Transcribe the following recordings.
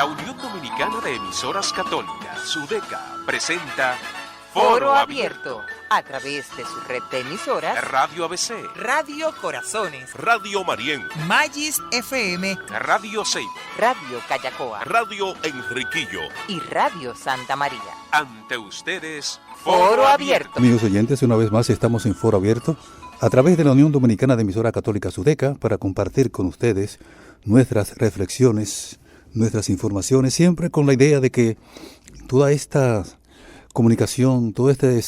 Unión Dominicana de Emisoras Católicas, UDECA, presenta Foro Abierto, a través de su red de emisoras: Radio ABC, Radio Corazones, Radio Marién, Magis FM, Radio Ceiba, Radio Callacoa, Radio Enriquillo y Radio Santa María. Ante ustedes, Foro Abierto. Amigos oyentes, una vez más estamos en Foro Abierto a través de la Unión Dominicana de Emisoras Católicas UDECA para compartir con ustedes nuestras reflexiones, nuestras informaciones, siempre con la idea de que toda esta comunicación, todo este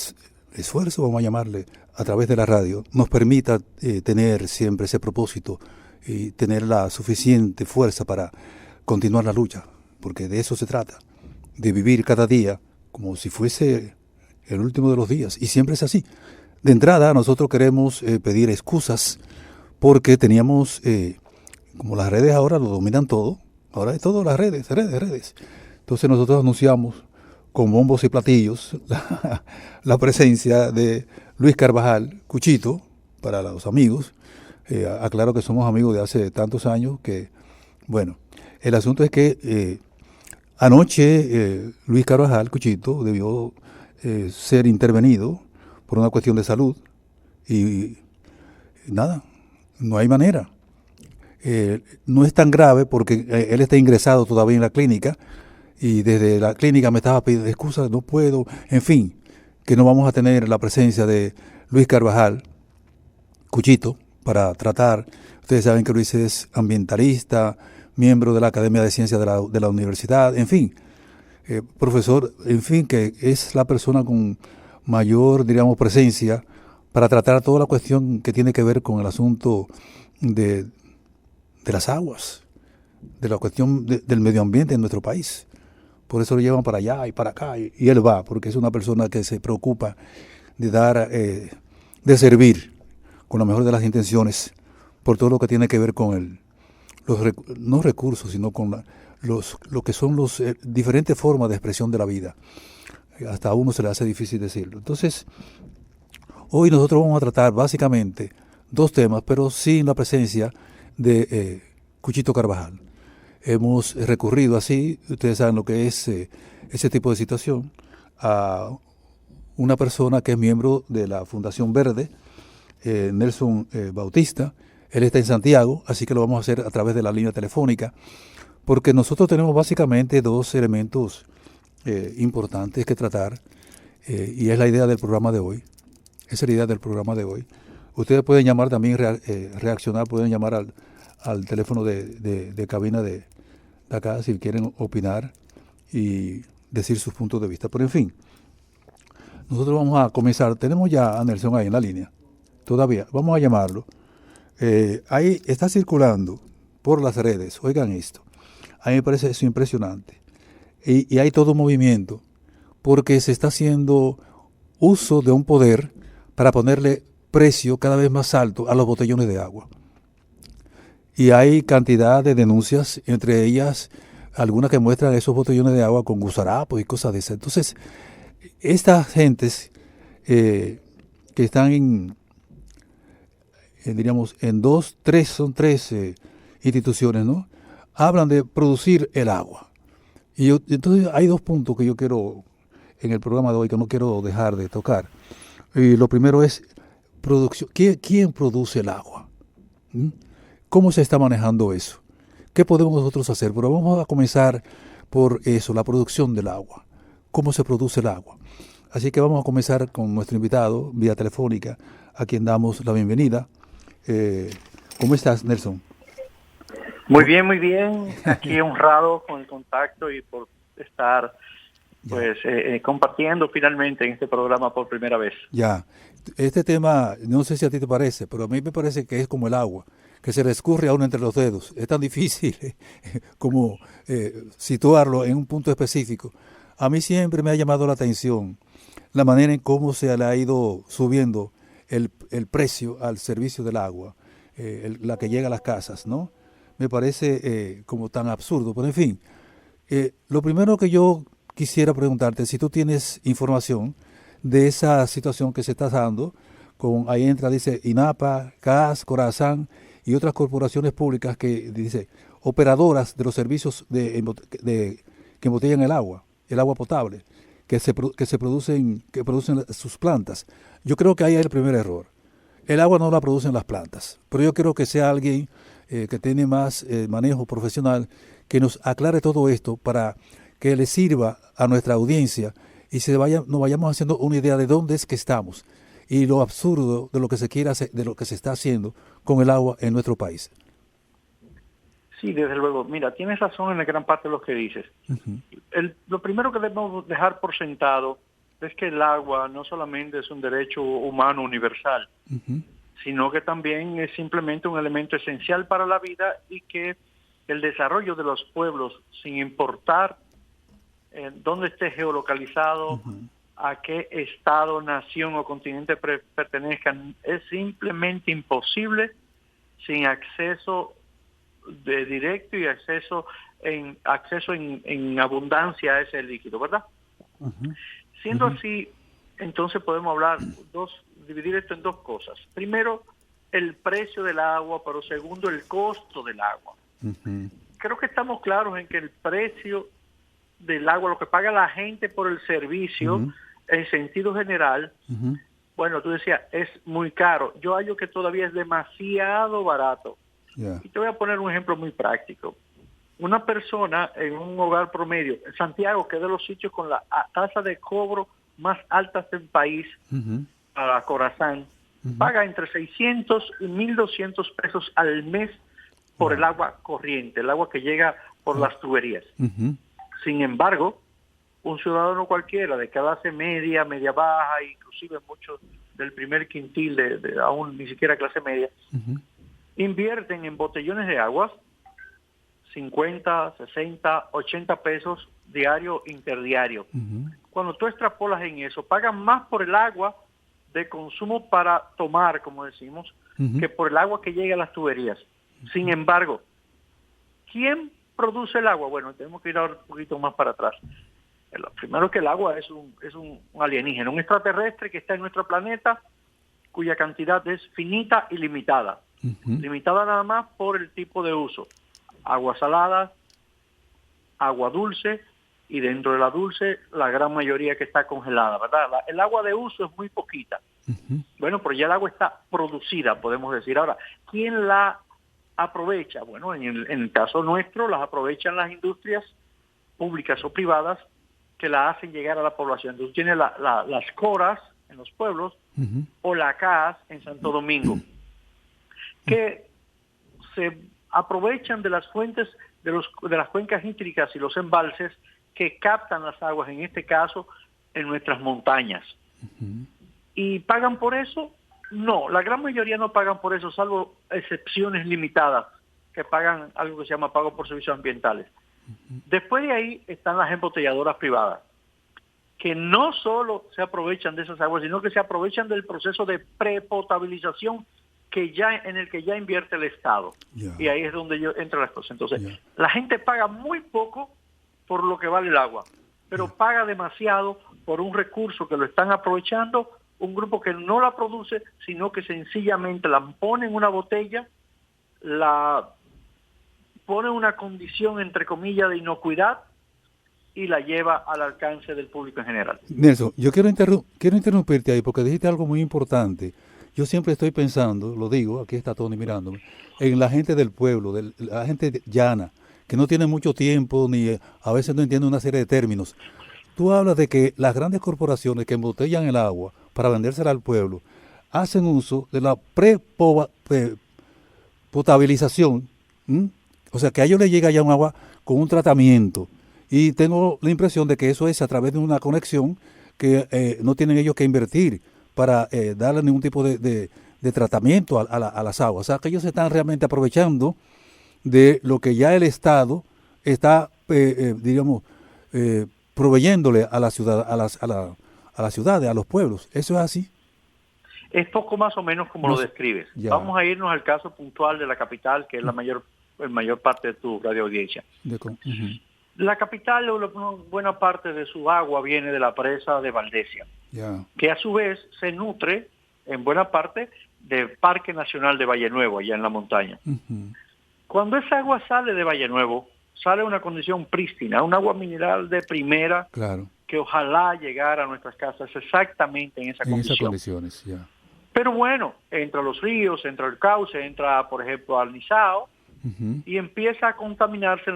esfuerzo, vamos a llamarle, a través de la radio, nos permita tener siempre ese propósito y tener la suficiente fuerza para continuar la lucha, porque de eso se trata, de vivir cada día como si fuese el último de los días, y siempre es así. De entrada, nosotros queremos pedir excusas porque teníamos, como las redes ahora lo dominan todo, ahora es todo las redes. Entonces nosotros anunciamos con bombos y platillos la presencia de Luis Carvajal, Cuchito, para los amigos. Aclaro que somos amigos de hace tantos años que, bueno, el asunto es que anoche Luis Carvajal, Cuchito, debió ser intervenido por una cuestión de salud y nada, no hay manera. No es tan grave porque él está ingresado todavía en la clínica y desde la clínica me estaba pidiendo excusas, no puedo, en fin, que no vamos a tener la presencia de Luis Carvajal, Cuchito, para tratar. Ustedes saben que Luis es ambientalista, miembro de la Academia de Ciencias de la universidad, en fin, profesor, en fin, que es la persona con mayor, diríamos, presencia para tratar toda la cuestión que tiene que ver con el asunto de las aguas, de la cuestión del medio ambiente en nuestro país. Por eso lo llevan para allá y para acá, y él va, porque es una persona que se preocupa de dar, de servir con la mejor de las intenciones por todo lo que tiene que ver con no recursos, sino con lo que son las diferentes formas de expresión de la vida. Hasta a uno se le hace difícil decirlo. Entonces, hoy nosotros vamos a tratar básicamente dos temas, pero sin la presencia de Cuchito Carvajal. Hemos recurrido así, ustedes saben lo que es ese tipo de situación, a una persona que es miembro de la Fundación Verde, Nelson Bautista. Él está en Santiago, así que lo vamos a hacer a través de la línea telefónica, porque nosotros tenemos básicamente dos elementos importantes que tratar, y es la idea del programa de hoy. Esa es la idea del programa de hoy. Ustedes pueden llamar también, reaccionar, pueden llamar al teléfono de cabina de acá si quieren opinar y decir sus puntos de vista. Pero en fin, nosotros vamos a comenzar. Tenemos ya a Nelson ahí en la línea. Todavía, vamos a llamarlo. Ahí está circulando por las redes, oigan esto. A mí me parece eso impresionante. Y hay todo un movimiento porque se está haciendo uso de un poder para ponerle precio cada vez más alto a los botellones de agua. Y hay cantidad de denuncias, entre ellas algunas que muestran esos botellones de agua con gusarapos y cosas de esas. Entonces, estas gentes que están diríamos, son tres instituciones, ¿no? Hablan de producir el agua. Y entonces hay dos puntos que yo quiero, en el programa de hoy, que no quiero dejar de tocar. Y lo primero es producción. ¿Quién produce el agua? ¿Cómo se está manejando eso? ¿Qué podemos nosotros hacer? Pero vamos a comenzar por eso, la producción del agua. ¿Cómo se produce el agua? Así que vamos a comenzar con nuestro invitado, vía telefónica, a quien damos la bienvenida. ¿Cómo estás, Nelson? Muy bien. Aquí honrado con el contacto y por estar compartiendo finalmente en este programa por primera vez. Ya, este tema, no sé si a ti te parece, pero a mí me parece que es como el agua, que se le escurre a uno entre los dedos. Es tan difícil como situarlo en un punto específico. A mí siempre me ha llamado la atención la manera en cómo se le ha ido subiendo el precio al servicio del agua, la que llega a las casas, ¿no? Me parece como tan absurdo, pero en fin. Lo primero que yo quisiera preguntarte, si tú tienes información de esa situación que se está dando, ahí entra, dice INAPA, CAS, Corazán y otras corporaciones públicas que dice, operadoras de los servicios que embotellan el agua potable, que producen sus plantas. Yo creo que ahí hay el primer error. El agua no la producen las plantas, pero yo quiero que sea alguien que tiene más manejo profesional, que nos aclare todo esto para que le sirva a nuestra audiencia y nos vayamos haciendo una idea de dónde es que estamos y lo absurdo de lo que se quiere hacer, de lo que se está haciendo con el agua en nuestro país. Sí, desde luego. Mira, tienes razón en la gran parte de lo que dices. Uh-huh. Lo primero que debemos dejar por sentado es que el agua no solamente es un derecho humano universal, uh-huh, sino que también es simplemente un elemento esencial para la vida y que el desarrollo de los pueblos, sin importar dónde esté geolocalizado, uh-huh, a qué estado, nación o continente pertenezcan, es simplemente imposible sin acceso de directo y acceso en abundancia a ese líquido, ¿verdad? Uh-huh. Siendo uh-huh así, entonces podemos dividir esto en dos cosas. Primero, el precio del agua, pero segundo, el costo del agua. Uh-huh. Creo que estamos claros en que el precio del agua, lo que paga la gente por el servicio, uh-huh, en sentido general, uh-huh, bueno, tú decías, es muy caro. Yo hallo que todavía es demasiado barato. Yeah. Y te voy a poner un ejemplo muy práctico. Una persona en un hogar promedio, en Santiago, que es de los sitios con la tasa de cobro más altas del país, uh-huh, para Corazán, uh-huh, paga entre 600 y 1.200 pesos al mes por el agua corriente, el agua que llega por las tuberías. Uh-huh. Sin embargo, un ciudadano cualquiera de clase media, media baja, inclusive muchos del primer quintil, de aún ni siquiera clase media, uh-huh, invierten en botellones de agua 50, 60, 80 pesos diario, interdiario. Uh-huh. Cuando tú extrapolas en eso, pagan más por el agua de consumo para tomar, como decimos, uh-huh, que por el agua que llega a las tuberías. Uh-huh. Sin embargo, ¿quién produce el agua? Bueno, tenemos que ir ahora un poquito más para atrás. Primero que el agua es un alienígena, un extraterrestre que está en nuestro planeta, cuya cantidad es finita y limitada. Uh-huh. Limitada nada más por el tipo de uso. Agua salada, agua dulce, y dentro de la dulce la gran mayoría que está congelada, ¿verdad? El agua de uso es muy poquita. Uh-huh. Bueno, pero ya el agua está producida, podemos decir. Ahora, ¿quién la aprovecha? Bueno, en el caso nuestro, las aprovechan las industrias públicas o privadas que la hacen llegar a la población. Entonces tiene las coras en los pueblos, uh-huh, o la CAS en Santo Domingo, que se aprovechan de las fuentes de las cuencas hídricas y los embalses que captan las aguas, en este caso en nuestras montañas. Uh-huh. ¿Y pagan por eso? No, la gran mayoría no pagan por eso, salvo excepciones limitadas que pagan algo que se llama pago por servicios ambientales. Uh-huh. Después de ahí están las embotelladoras privadas, que no solo se aprovechan de esas aguas, sino que se aprovechan del proceso de prepotabilización en el que ya invierte el Estado. Yeah. Y ahí es donde entran las cosas. Entonces, yeah, la gente paga muy poco por lo que vale el agua, pero yeah, paga demasiado por un recurso que lo están aprovechando un grupo que no la produce, sino que sencillamente la pone en una botella, la pone en una condición, entre comillas, de inocuidad y la lleva al alcance del público en general. Nelson, yo quiero interrumpirte ahí porque dijiste algo muy importante. Yo siempre estoy pensando, lo digo, aquí está Tony mirándome, en la gente del pueblo, la gente llana, que no tiene mucho tiempo ni a veces no entiende una serie de términos. Tú hablas de que las grandes corporaciones que embotellan el agua para vendérsela al pueblo hacen uso de la potabilización, o sea que a ellos les llega ya un agua con un tratamiento, y tengo la impresión de que eso es a través de una conexión que no tienen ellos que invertir para darle ningún tipo de tratamiento a las aguas. O sea, que ellos se están realmente aprovechando de lo que ya el Estado está, proveyéndole a la ciudad, a las ciudades, a los pueblos. ¿Eso es así? Es poco más o menos como lo describes. Ya. Vamos a irnos al caso puntual de la capital, que es la mayor parte de tu radio audiencia. Uh-huh. La capital, una buena parte de su agua viene de la presa de Valdesia, que a su vez se nutre en buena parte del Parque Nacional de Valle Nuevo, allá en la montaña. Uh-huh. Cuando esa agua sale de Valle Nuevo, sale una condición prístina, un agua mineral de primera, Claro. que ojalá llegara a nuestras casas exactamente en esa En esas condición. condiciones, ya. Pero bueno, entra a los ríos, entra el cauce, entra, por ejemplo, al Nizao, Ujú. y empieza a contaminarse en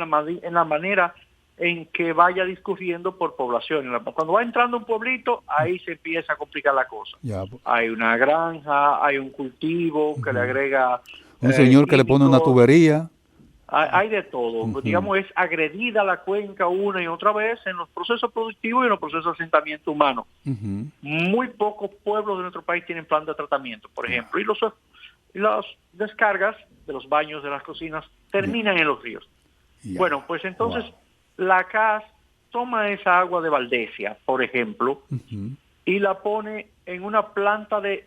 la manera en que vaya discurriendo por población. Cuando va entrando un pueblito, ahí se empieza a complicar la cosa. Ya. Hay una granja, hay un cultivo que le agrega Un señor que le pone una químicos, tubería. hay de todo. Ujú. Digamos, es agredida la cuenca una y otra vez en los procesos productivos y en los procesos de asentamiento humano. Ujú. Muy pocos pueblos de nuestro país tienen plan de tratamiento, por ejemplo, y las descargas de los baños, de las cocinas, terminan en los ríos. Ya. Bueno, pues entonces la CAS toma esa agua de Valdesia, por ejemplo, Ujú. y la pone en una planta de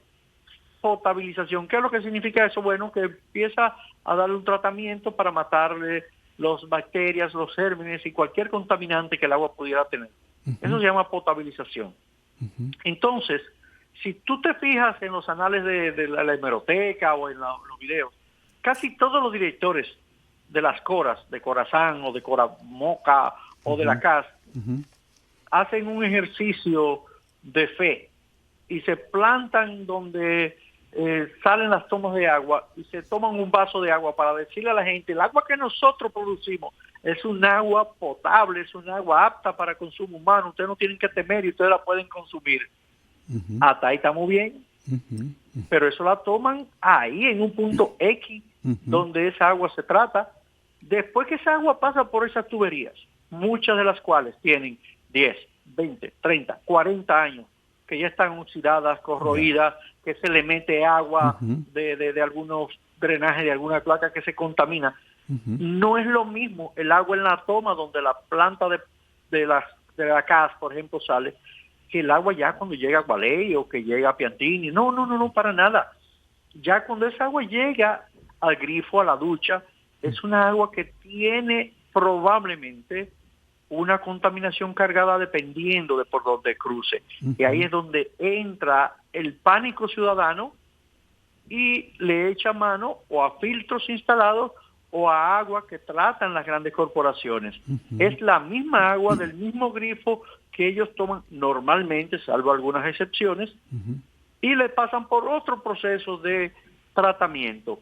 potabilización. ¿Qué es lo que significa eso? Bueno, que empieza a darle un tratamiento para matarle las bacterias, los gérmenes y cualquier contaminante que el agua pudiera tener. Eso se llama potabilización. Entonces, si tú te fijas en los anales de la hemeroteca o en los videos, casi todos los directores de las coras, de Corazán o de Coramoca o de la CAS, Ujú. hacen un ejercicio de fe y se plantan donde salen las tomas de agua y se toman un vaso de agua para decirle a la gente, el agua que nosotros producimos es un agua potable, es un agua apta para consumo humano, ustedes no tienen que temer y ustedes la pueden consumir. Ujú. Hasta ahí estamos bien, Ujú. pero eso la toman ahí en un punto X Ujú. donde esa agua se trata. Después que esa agua pasa por esas tuberías, muchas de las cuales tienen 10, 20, 30, 40 años, que ya están oxidadas, corroídas, que se le mete agua Ujú. de algunos drenajes, de alguna placa que se contamina. Ujú. No es lo mismo el agua en la toma donde la planta de la CAS, por ejemplo, sale, que el agua ya cuando llega a Gualey o que llega a Piantini. No, para nada. Ya cuando esa agua llega al grifo, a la ducha, es una agua que tiene probablemente una contaminación cargada dependiendo de por dónde cruce. Y ahí es donde entra el pánico ciudadano y le echa mano o a filtros instalados o a agua que tratan las grandes corporaciones. Es la misma agua del mismo grifo que ellos toman normalmente, salvo algunas excepciones, y le pasan por otro proceso de tratamiento.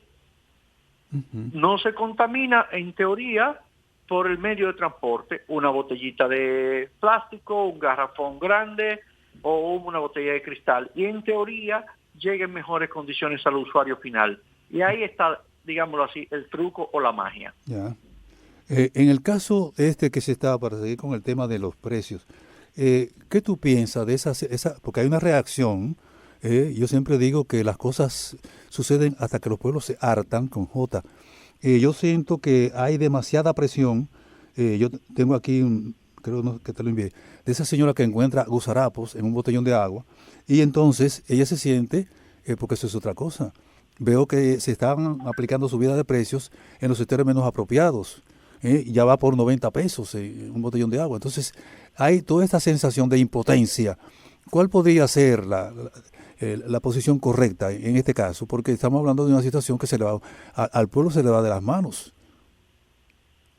No se contamina, en teoría, por el medio de transporte, una botellita de plástico, un garrafón grande o una botella de cristal. Y en teoría llega en mejores condiciones al usuario final. Y ahí está, digámoslo así, el truco o la magia. Ya. En el caso este que se está, para seguir con el tema de los precios, ¿qué tú piensas de porque hay una reacción? Yo siempre digo que las cosas suceden hasta que los pueblos se hartan, con J. Yo siento que hay demasiada presión. Yo tengo aquí, creo que te lo envié, de esa señora que encuentra gusarapos en un botellón de agua y entonces ella se siente, porque eso es otra cosa. Veo que se están aplicando subida de precios en los sectores menos apropiados. Ya va por 90 pesos un botellón de agua. Entonces hay toda esta sensación de impotencia. ¿Cuál podría ser la posición correcta en este caso? Porque estamos hablando de una situación que se le va al pueblo, se le va de las manos.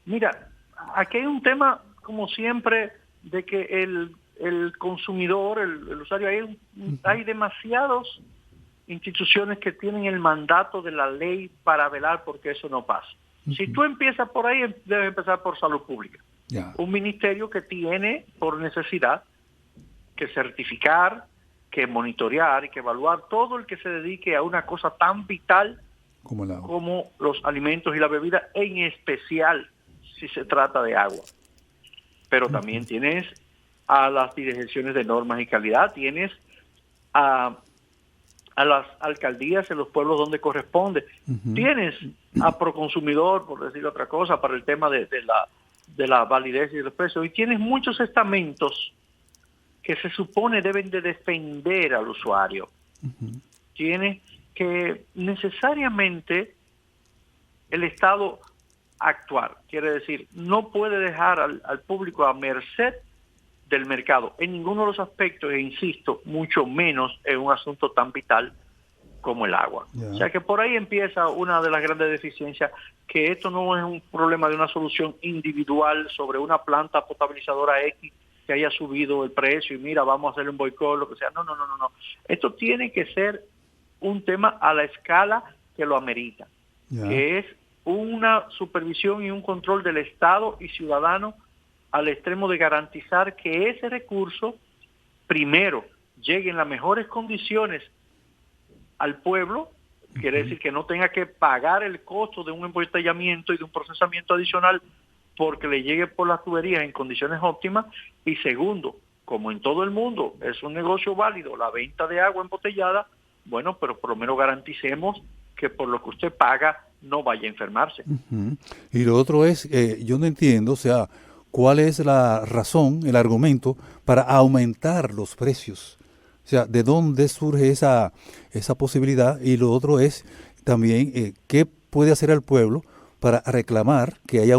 Mira, aquí hay un tema, como siempre, de que el consumidor, el usuario, hay demasiadas instituciones que tienen el mandato de la ley para velar porque eso no pase. Si tú empiezas por ahí, debes empezar por salud pública. Ya. Un ministerio que tiene por necesidad que certificar, que monitorear y que evaluar todo el que se dedique a una cosa tan vital Como el agua. como los alimentos y la bebida, en especial si se trata de agua. Pero también tienes a las direcciones de normas y calidad, tienes a las alcaldías en los pueblos donde corresponde, tienes a Proconsumidor, por decir otra cosa, para el tema de la validez y de los precios, y tienes muchos estamentos que se supone deben de defender al usuario. Tiene que necesariamente el Estado actuar, quiere decir, no puede dejar al público a merced del mercado en ninguno de los aspectos, e insisto, mucho menos en un asunto tan vital como el agua. Ya. O sea que por ahí empieza una de las grandes deficiencias, que esto no es un problema de una solución individual sobre una planta potabilizadora X que haya subido el precio y mira, vamos a hacerle un boicot, lo que sea. No. Esto tiene que ser un tema a la escala que lo amerita, Ya. que es una supervisión y un control del Estado y ciudadano al extremo de garantizar que ese recurso, primero, llegue en las mejores condiciones al pueblo, quiere decir que no tenga que pagar el costo de un embotellamiento y de un procesamiento adicional porque le llegue por las tuberías en condiciones óptimas, y segundo, como en todo el mundo es un negocio válido la venta de agua embotellada, bueno, pero por lo menos garanticemos que por lo que usted paga no vaya a enfermarse. Ujú. Y lo otro es, yo no entiendo, o sea, cuál es la razón, el argumento para aumentar los precios. O sea, ¿de dónde surge esa posibilidad? Y lo otro es también, ¿qué puede hacer el pueblo para reclamar que haya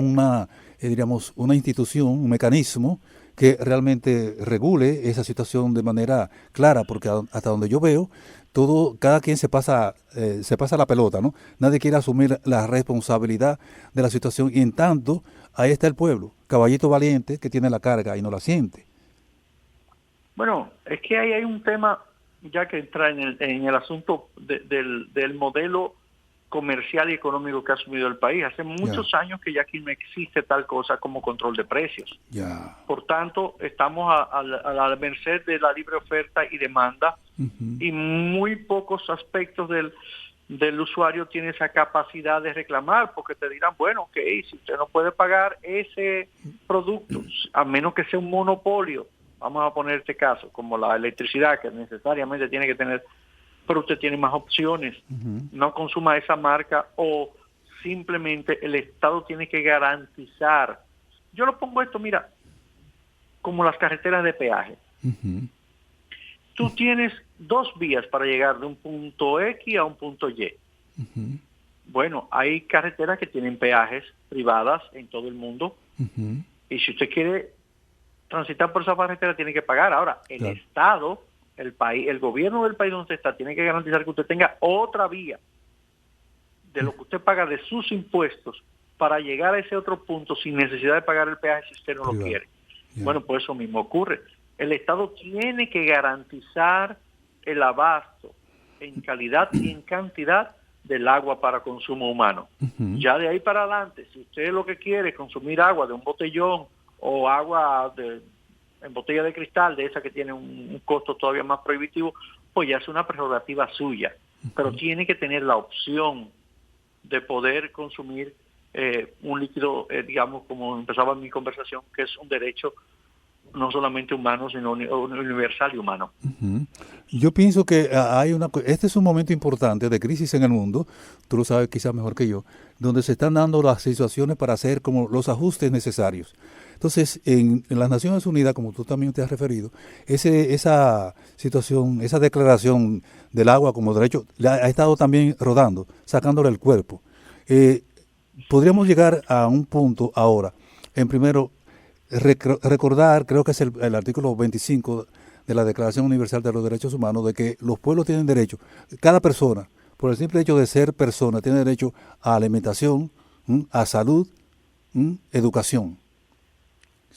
diríamos, una institución, un mecanismo que realmente regule esa situación de manera clara? Porque hasta donde yo veo, cada quien se pasa la pelota, ¿no? Nadie quiere asumir la responsabilidad de la situación, y en tanto, ahí está el pueblo, caballito valiente que tiene la carga y no la siente. Bueno, es que ahí hay un tema ya que entra en el asunto del modelo comercial y económico que ha asumido el país. Hace muchos años que ya aquí no existe tal cosa como control de precios. Ya. Por tanto, estamos a la merced de la libre oferta y demanda, y muy pocos aspectos del usuario tiene esa capacidad de reclamar, porque te dirán, bueno, ok, si usted no puede pagar ese producto, a menos que sea un monopolio, vamos a poner este caso, como la electricidad, que necesariamente tiene que tener, pero usted tiene más opciones, no consuma esa marca, o simplemente el Estado tiene que garantizar. Yo lo pongo esto, mira, como las carreteras de peaje. Tú tienes dos vías para llegar de un punto X a un punto Y. Bueno, hay carreteras que tienen peajes privadas en todo el mundo, y si usted quiere transitar por esa carretera tiene que pagar. Ahora, el Estado, el país, el gobierno del país donde usted está, tiene que garantizar que usted tenga otra vía de lo que usted paga de sus impuestos para llegar a ese otro punto sin necesidad de pagar el peaje si usted no lo quiere. Bueno, pues eso mismo ocurre. El Estado tiene que garantizar el abasto en calidad y en cantidad del agua para consumo humano. Ya de ahí para adelante, si usted lo que quiere es consumir agua de un botellón o agua en botella de cristal, de esa que tiene un costo todavía más prohibitivo, pues ya es una prerrogativa suya. Pero tiene que tener la opción de poder consumir un líquido, digamos, como empezaba mi conversación, que es un derecho no solamente humano, sino universal y humano. Yo pienso que este es un momento importante de crisis en el mundo, tú lo sabes quizás mejor que yo, donde se están dando las situaciones para hacer como los ajustes necesarios. Entonces, en las Naciones Unidas, como tú también te has referido, esa situación, esa declaración del agua como derecho, ha estado también rodando, sacándole el cuerpo. Podríamos llegar a un punto ahora, en primero, recordar, creo que es el artículo 25 de la Declaración Universal de los Derechos Humanos, de que los pueblos tienen derecho, cada persona, por el simple hecho de ser persona, tiene derecho a alimentación, a salud, educación.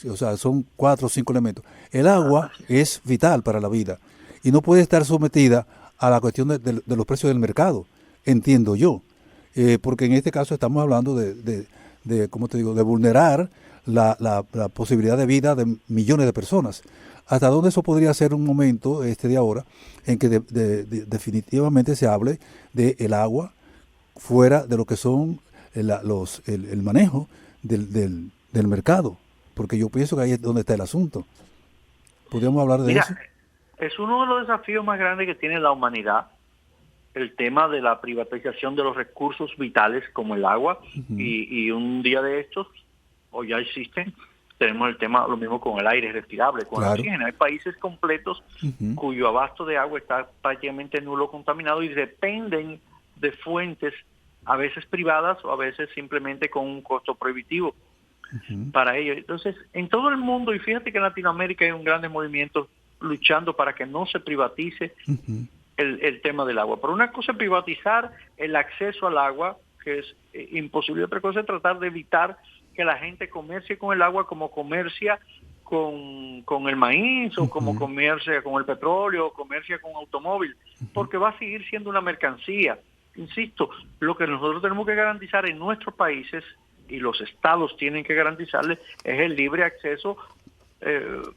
O sea, son 4 o 5 elementos. El agua es vital para la vida y no puede estar sometida a la cuestión de los precios del mercado, entiendo yo, porque en este caso estamos hablando ¿cómo te digo?, de vulnerar la posibilidad de vida de millones de personas. ¿Hasta dónde eso podría ser un momento de ahora en que definitivamente se hable del agua fuera de lo que son el manejo del mercado? Porque yo pienso que ahí es donde está el asunto. ¿Podríamos hablar de eso? Es uno de los desafíos más grandes que tiene la humanidad, el tema de la privatización de los recursos vitales como el agua, y un día de estos, o ya existen, tenemos el tema, lo mismo con el aire respirable, con el oxígeno. Hay países completos cuyo abasto de agua está prácticamente nulo, contaminado, y dependen de fuentes a veces privadas o a veces simplemente con un costo prohibitivo para ellos. Entonces, en todo el mundo, y fíjate que en Latinoamérica hay un gran movimiento luchando para que no se privatice el tema del agua. Pero una cosa es privatizar el acceso al agua, que es imposible. Otra cosa es tratar de evitar que la gente comercie con el agua como comercia con el maíz, o como comercia con el petróleo, o comercia con automóvil, porque va a seguir siendo una mercancía. Insisto, lo que nosotros tenemos que garantizar en nuestros países, y los estados tienen que garantizarle, es el libre acceso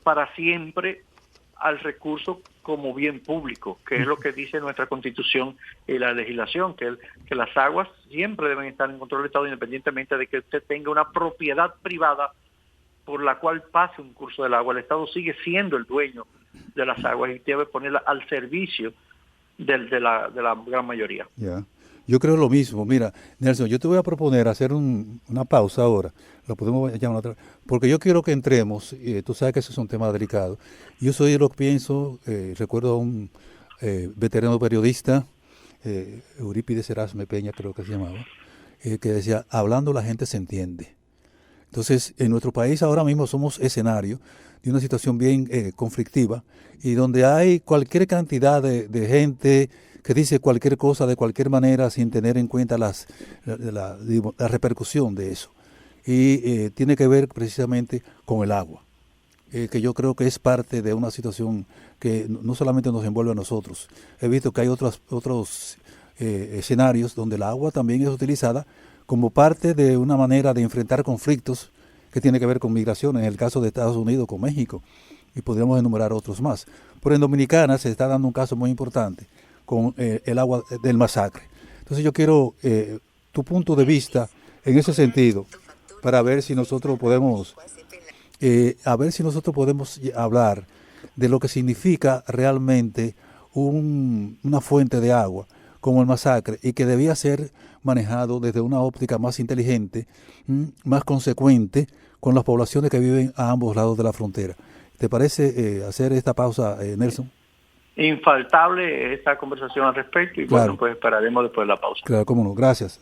para siempre al recurso como bien público, que es lo que dice nuestra Constitución y la legislación, que las aguas siempre deben estar en control del Estado, independientemente de que usted tenga una propiedad privada por la cual pase un curso del agua. El Estado sigue siendo el dueño de las aguas y debe ponerla al servicio de la gran mayoría. Ya. Yo creo lo mismo. Mira, Nelson, yo te voy a proponer hacer una pausa ahora. Lo podemos llamar otra, porque yo quiero que entremos. Tú sabes que ese es un tema delicado. Yo soy de lo que pienso. Recuerdo a un veterano periodista, Eurípides Erasme Peña, creo que se llamaba, que decía: hablando la gente se entiende. Entonces, en nuestro país ahora mismo somos escenario de una situación bien conflictiva, y donde hay cualquier cantidad de gente que dice cualquier cosa de cualquier manera sin tener en cuenta la repercusión de eso. Y tiene que ver precisamente con el agua, que yo creo que es parte de una situación que no solamente nos envuelve a nosotros. He visto que hay otros escenarios donde el agua también es utilizada como parte de una manera de enfrentar conflictos que tiene que ver con migración, en el caso de Estados Unidos con México, y podríamos enumerar otros más. Pero en Dominicana se está dando un caso muy importante con el agua del Masacre. Entonces yo quiero tu punto de vista en ese sentido, para ver si nosotros podemos hablar de lo que significa realmente una fuente de agua como el Masacre, y que debía ser manejado desde una óptica más inteligente, más consecuente con las poblaciones que viven a ambos lados de la frontera. ¿Te parece hacer esta pausa, Nelson? Infaltable esta conversación al respecto, y claro. Bueno, pues esperaremos después de la pausa. Claro, cómo no. Gracias.